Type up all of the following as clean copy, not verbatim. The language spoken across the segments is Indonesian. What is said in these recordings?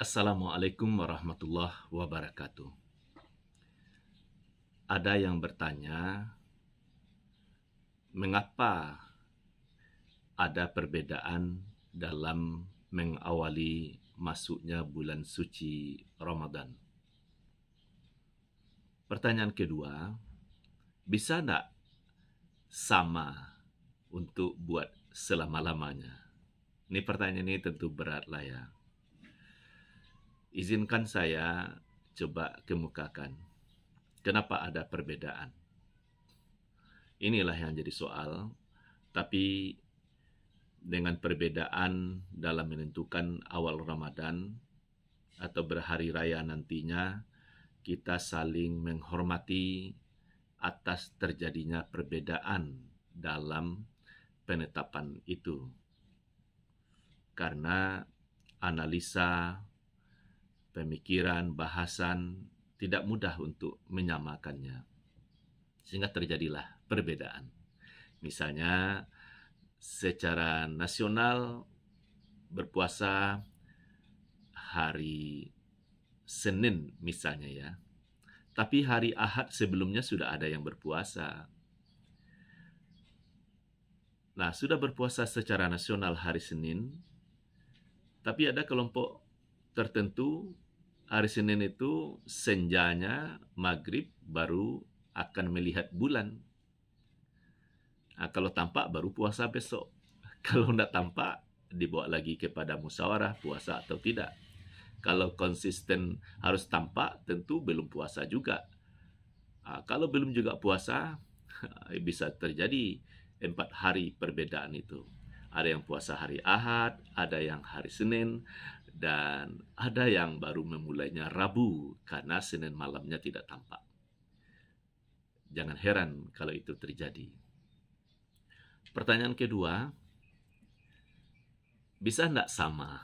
Assalamualaikum warahmatullahi wabarakatuh. Ada yang bertanya, mengapa ada perbedaan dalam mengawali masuknya bulan suci Ramadan? Pertanyaan kedua, bisa tidak sama untuk buat selama-lamanya? Ini pertanyaan ini tentu berat lah ya. Izinkan saya coba kemukakan kenapa ada perbedaan. Inilah yang jadi soal, tapi dengan perbedaan dalam menentukan awal Ramadan atau berhari raya nantinya, kita saling menghormati atas terjadinya perbedaan dalam penetapan itu. Karena analisa, pemikiran, bahasan tidak mudah untuk menyamakannya. Sehingga terjadilah perbedaan. Misalnya, secara nasional berpuasa hari Senin misalnya ya. Tapi hari Ahad sebelumnya sudah ada yang berpuasa. Nah, sudah berpuasa secara nasional hari Senin, tapi ada kelompok tertentu hari Senin itu senjanya maghrib baru akan melihat bulan. Nah, kalau tampak baru puasa besok. Kalau tidak tampak, dibawa lagi kepada musyawarah puasa atau tidak. Kalau konsisten harus tampak, tentu belum puasa juga. Kalau belum juga puasa, bisa terjadi 4 hari perbedaan itu. Ada yang puasa hari Ahad, ada yang hari Senin, dan ada yang baru memulainya Rabu karena Senin malamnya tidak tampak. Jangan heran kalau itu terjadi. Pertanyaan kedua, bisa tidak sama?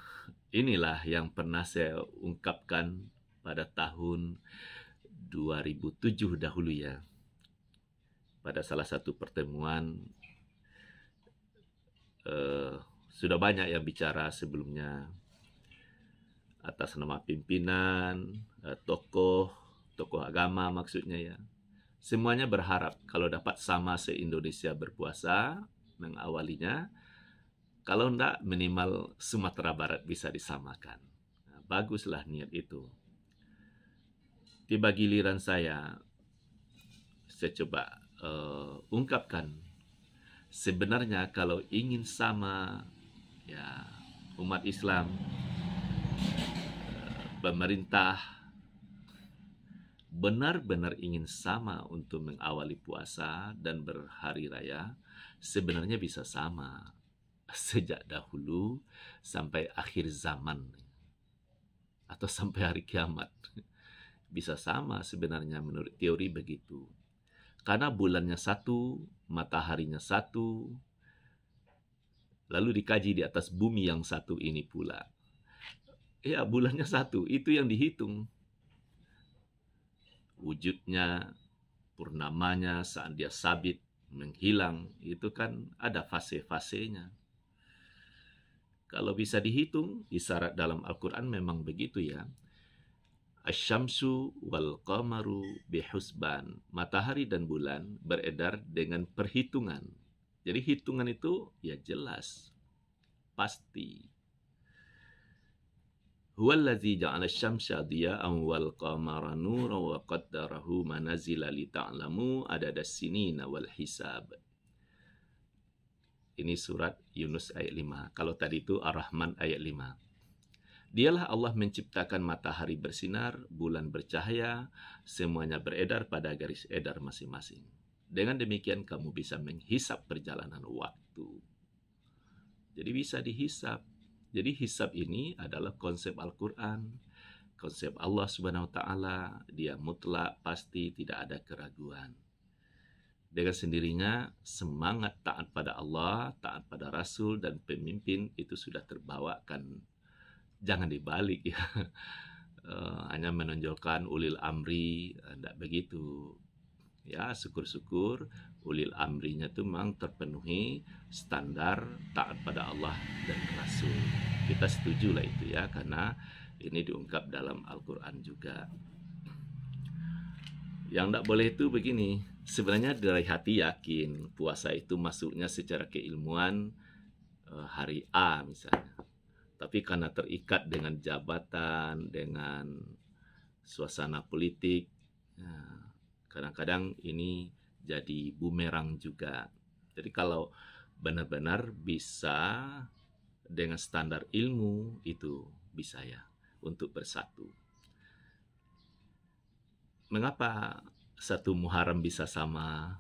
Inilah yang pernah saya ungkapkan pada tahun 2007 dahulu ya. Pada salah satu pertemuan, sudah banyak yang bicara sebelumnya atas nama pimpinan, tokoh agama maksudnya ya. Semuanya berharap kalau dapat sama se-Indonesia berpuasa mengawalinya, kalau tidak minimal Sumatera Barat bisa disamakan. Nah, baguslah niat itu. Tiba giliran saya coba ungkapkan, sebenarnya kalau ingin sama ya umat Islam, pemerintah benar-benar ingin sama untuk mengawali puasa dan berhari raya, sebenarnya bisa sama sejak dahulu sampai akhir zaman atau sampai hari kiamat. Bisa sama sebenarnya menurut teori begitu. Karena bulannya satu, mataharinya satu, lalu dikaji di atas bumi yang satu ini pula. Ya, bulannya satu, itu yang dihitung. Wujudnya, purnamanya, saat dia sabit, menghilang, itu kan ada fase-fasenya. Kalau bisa dihitung, isyarat dalam Al-Quran memang begitu ya. Asyamsu wal qamaru bihusban. Matahari dan bulan beredar dengan perhitungan. Jadi hitungan itu ya jelas, pasti. Huwallazi ja'ala asy-syamsa diya'an wal qamara nuran wa qaddarahu manazila li ta'lamu adadas sinina wal hisab. Ini surat Yunus ayat 5. Kalau tadi itu Ar-Rahman ayat 5. Dialah Allah menciptakan matahari bersinar, bulan bercahaya, semuanya beredar pada garis edar masing-masing. Dengan demikian kamu bisa menghisap perjalanan waktu. Jadi bisa dihisap. Jadi hisab ini adalah konsep Al-Quran, konsep Allah Subhanahu wa Ta'ala, dia mutlak, pasti, tidak ada keraguan. Dengan sendirinya semangat taat pada Allah, taat pada Rasul dan pemimpin itu sudah terbawakan. Jangan dibalik ya. Hanya menonjolkan ulil amri, tidak begitu. Ya, syukur-syukur ulil amrinya itu memang terpenuhi standar taat pada Allah dan Rasul. Kita setuju lah itu ya, karena Ini diungkap dalam Al-Quran juga. Yang tidak boleh itu begini, sebenarnya dari hati yakin puasa itu masuknya secara keilmuan hari A misalnya. Tapi karena terikat dengan jabatan, dengan suasana politik, kadang-kadang ini jadi bumerang juga. Jadi kalau benar-benar bisa dengan standar ilmu, itu bisa ya untuk bersatu. Mengapa 1 Muharram bisa sama,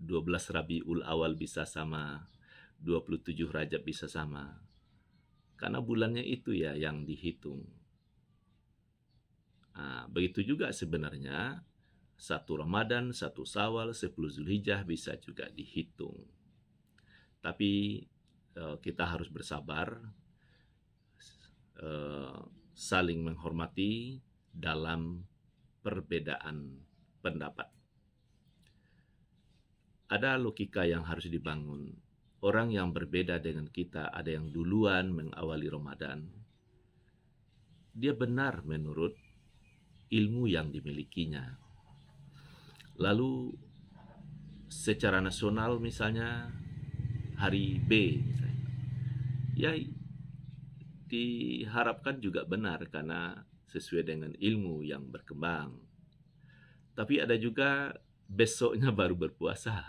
12 Rabiul Awal bisa sama, 27 Rajab bisa sama? Karena bulannya itu ya yang dihitung. Begitu juga sebenarnya 1 Ramadan, 1 Syawal, 10 Zulhijjah bisa juga dihitung. Tapi kita harus bersabar, saling menghormati dalam perbedaan pendapat. Ada logika yang harus dibangun. Orang yang berbeda dengan kita, ada yang duluan mengawali Ramadan, dia benar menurut ilmu yang dimilikinya. Lalu secara nasional misalnya hari B misalnya, ya diharapkan juga benar karena sesuai dengan ilmu yang berkembang. Tapi ada juga besoknya baru berpuasa.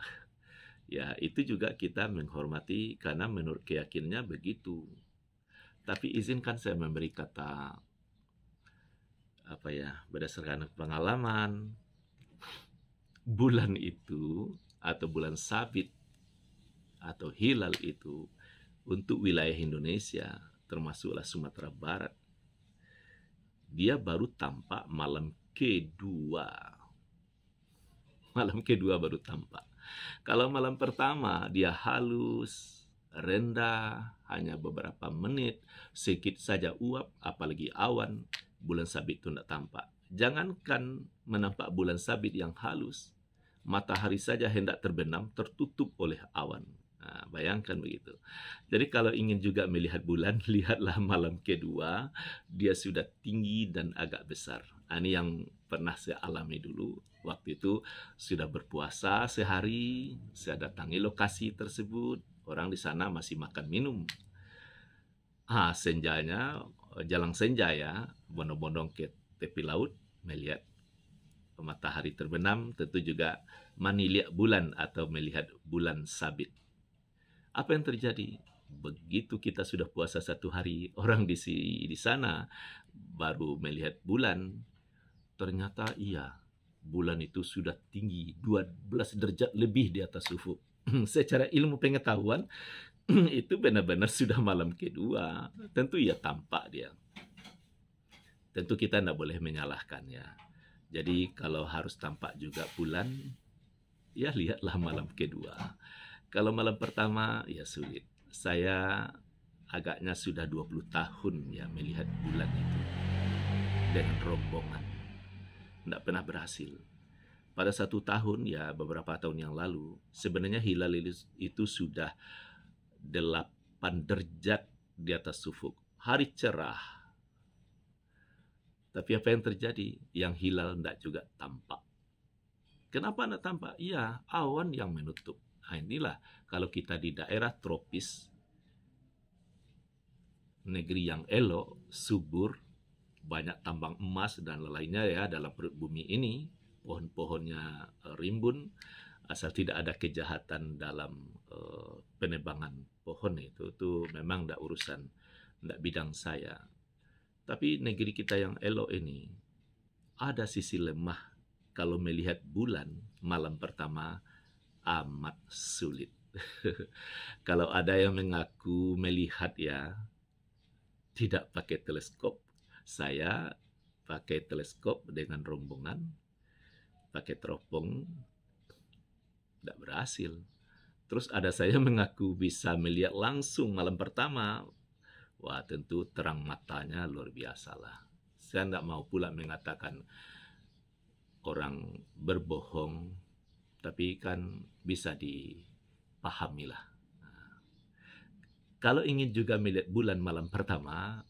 Ya, itu juga kita menghormati karena menurut keyakinannya begitu. Tapi izinkan saya memberi kata berdasarkan pengalaman, bulan itu atau bulan sabit atau hilal itu untuk wilayah Indonesia, termasuklah Sumatera Barat, dia baru tampak malam kedua. Malam kedua baru tampak. Kalau malam pertama dia halus, rendah, hanya beberapa menit, sedikit saja uap, apalagi awan, bulan sabit itu tidak tampak. Jangankan menampak bulan sabit yang halus, matahari saja hendak terbenam tertutup oleh awan. Bayangkan begitu. Jadi kalau ingin juga melihat bulan, lihatlah malam kedua, dia sudah tinggi dan agak besar. Ini yang pernah saya alami dulu. Waktu itu sudah berpuasa sehari, saya datangi lokasi tersebut, orang di sana masih makan minum. Senjanya, jalan senja ya, bondong-bondong ke tepi laut, melihat matahari terbenam, tentu juga menilihat bulan atau melihat bulan sabit. Apa yang terjadi? Begitu kita sudah puasa 1 hari, orang di sana baru melihat bulan, ternyata iya, bulan itu sudah tinggi 12 derajat lebih di atas ufuk. Secara ilmu pengetahuan itu benar-benar sudah malam kedua. Tentu ya tampak dia. Tentu kita tidak boleh menyalahkannya. Jadi kalau harus tampak juga bulan, ya lihatlah malam kedua. Kalau malam pertama ya sulit. Saya agaknya sudah 20 tahun ya melihat bulan itu dengan rombongan. Tidak pernah berhasil. Pada 1 tahun ya beberapa tahun yang lalu, sebenarnya hilal itu sudah 8 derajat di atas ufuk. Hari cerah. Tapi apa yang terjadi? Yang hilal tidak juga tampak. Kenapa tidak tampak? Iya, awan yang menutup. Inilah kalau kita di daerah tropis, negeri yang elok, subur, banyak tambang emas dan lainnya ya dalam perut bumi ini, pohon-pohonnya rimbun, asal tidak ada kejahatan dalam penebangan pohon itu memang tidak urusan, tidak bidang saya. Tapi negeri kita yang elok ini ada sisi lemah. Kalau melihat bulan malam pertama amat sulit. Kalau ada yang mengaku melihat ya tidak pakai teleskop, saya pakai teleskop dengan rombongan, pakai teropong, tidak berhasil. Terus ada saya mengaku bisa melihat langsung malam pertama. Wah, tentu terang matanya luar biasa lah. Saya tidak mau pula mengatakan orang berbohong, tapi kan bisa dipahami lah. Kalau ingin juga melihat bulan malam pertama,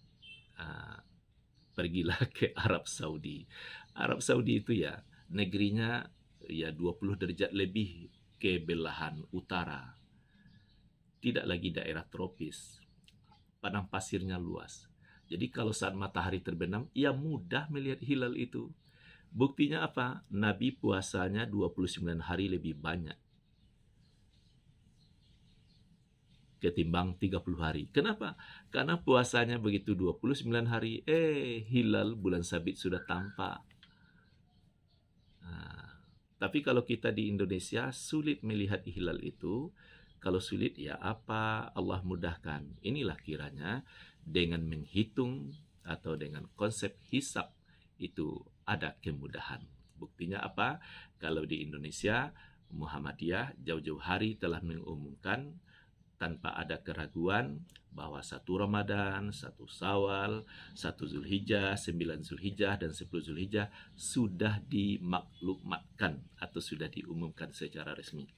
pergilah ke Arab Saudi. Arab Saudi itu ya negerinya ya 20 derajat lebih ke belahan utara. Tidak lagi daerah tropis. Padang pasirnya luas. Jadi kalau saat matahari terbenam, ia mudah melihat hilal itu. Buktinya apa? Nabi puasanya 29 hari lebih banyak ketimbang 30 hari. Kenapa? Karena puasanya begitu 29 hari, hilal bulan sabit sudah tampak. Nah, tapi kalau kita di Indonesia sulit melihat hilal itu. Kalau sulit ya apa? Allah mudahkan. Inilah kiranya dengan menghitung atau dengan konsep hisab itu ada kemudahan. Buktinya apa? Kalau di Indonesia, Muhammadiyah jauh-jauh hari telah mengumumkan tanpa ada keraguan bahwa 1 Ramadan, 1 Syawal, 1 Zulhijjah, 9 Zulhijjah, dan 10 Zulhijjah sudah dimaklumatkan atau sudah diumumkan secara resmi.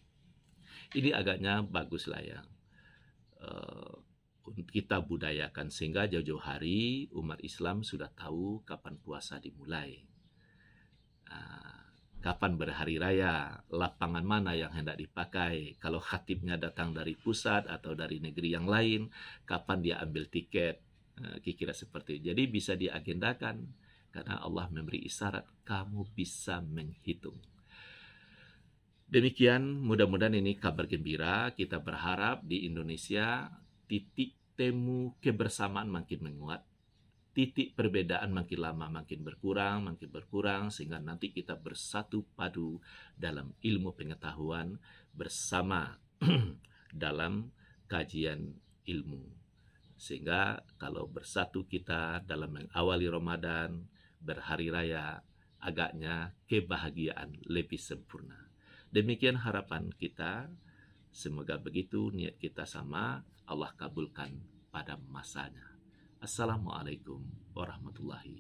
Ini agaknya bagus lah ya. Kita budayakan sehingga jauh-jauh hari umat Islam sudah tahu kapan puasa dimulai. Kapan berhari raya, lapangan mana yang hendak dipakai. Kalau khatibnya datang dari pusat atau dari negeri yang lain, kapan dia ambil tiket. Kira-kira seperti itu. Jadi bisa diagendakan karena Allah memberi isyarat kamu bisa menghitung. Demikian, mudah-mudahan ini kabar gembira. Kita berharap di Indonesia titik temu kebersamaan makin menguat. Titik perbedaan makin lama makin berkurang, sehingga nanti kita bersatu padu dalam ilmu pengetahuan bersama dalam kajian ilmu. Sehingga kalau bersatu kita dalam mengawali Ramadan, berhari raya, agaknya kebahagiaan lebih sempurna. Demikian harapan kita. Semoga begitu niat kita sama, Allah kabulkan pada masanya. Assalamualaikum warahmatullahi